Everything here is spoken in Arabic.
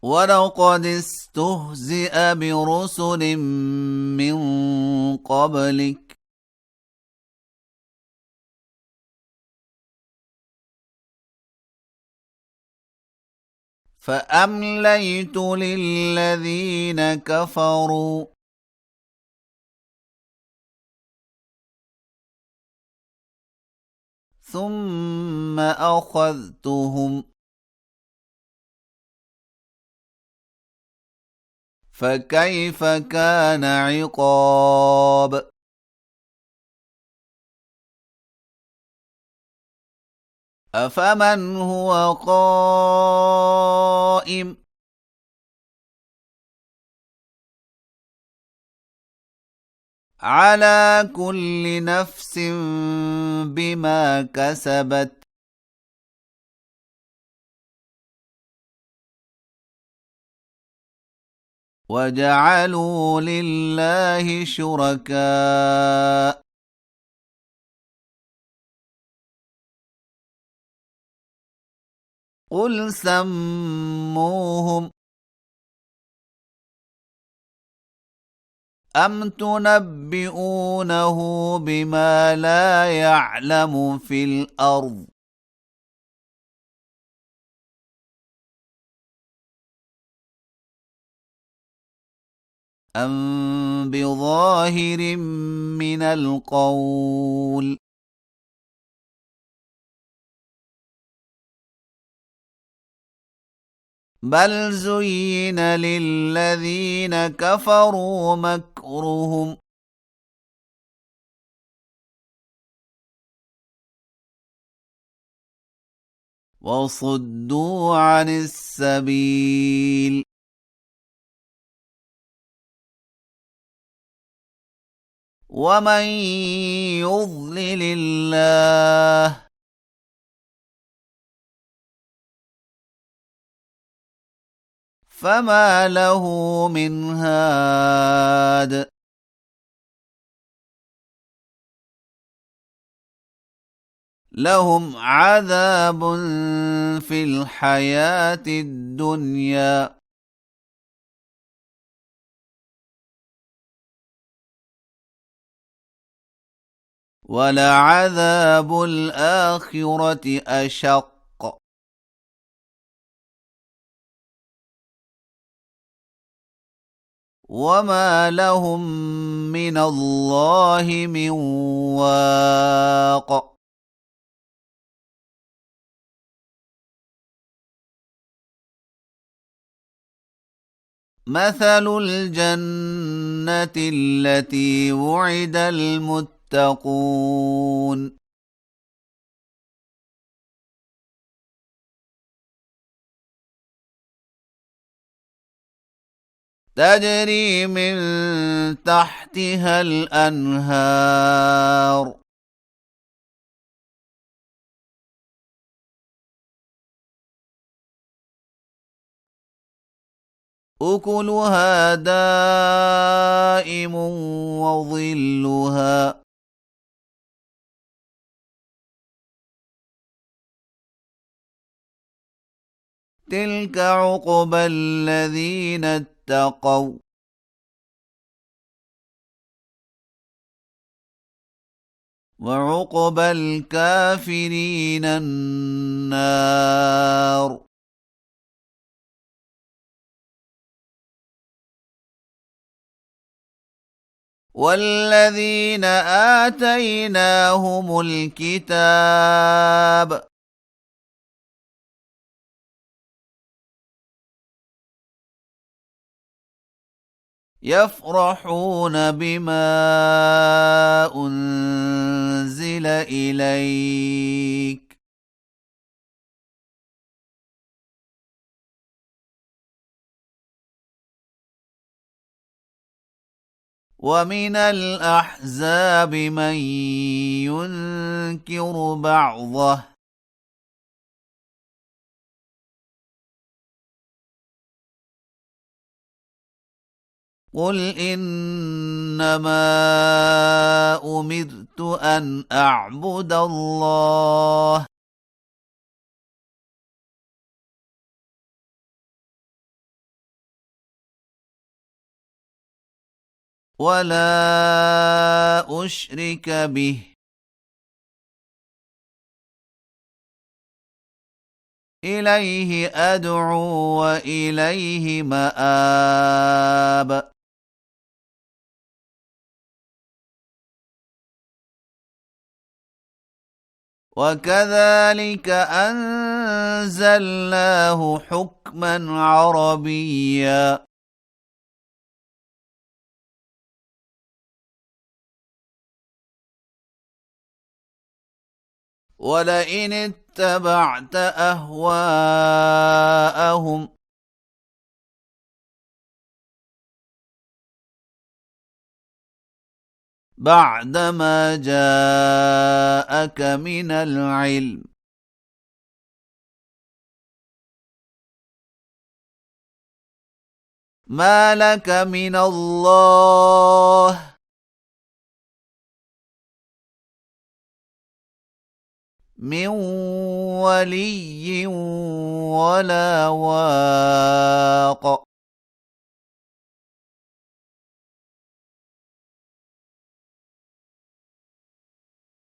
ولقد استهزئ برسل من قبلك فأمليت للذين كفروا ثم أخذتهم فكيف كان عقاب أفمن هو قائم على كل نفس بما كسبت وجعلوا لله شركاء قل سموهم أم تنبئونه بما لا يعلم في الأرض أم بظاهر من القول بل زين للذين كفروا مكرهم وصدوا عن السبيل ومن يضلل الله فما له من هاد لهم عذاب في الحياة الدنيا ولعذاب الآخرة أشق وما لهم من الله من واق مثل الجنة التي وعد المتقون تجري من تحتها الأنهار أكلها دائم وظلها تلك عقبى الذين اتقوا وعقبى الكافرين النار والذين آتيناهم الكتاب يفرحون بما أنزل إليك ومن الأحزاب من ينكر بعضه قل إنما أمرت أن أعبد الله ولا أشرك به إليه أدعو وإليه مآب وكذلك أنزلناه حكما عربيا ولئن اتبعت أهواءهم بعدما جاءك من العلم ما لك من الله من ولي ولا واق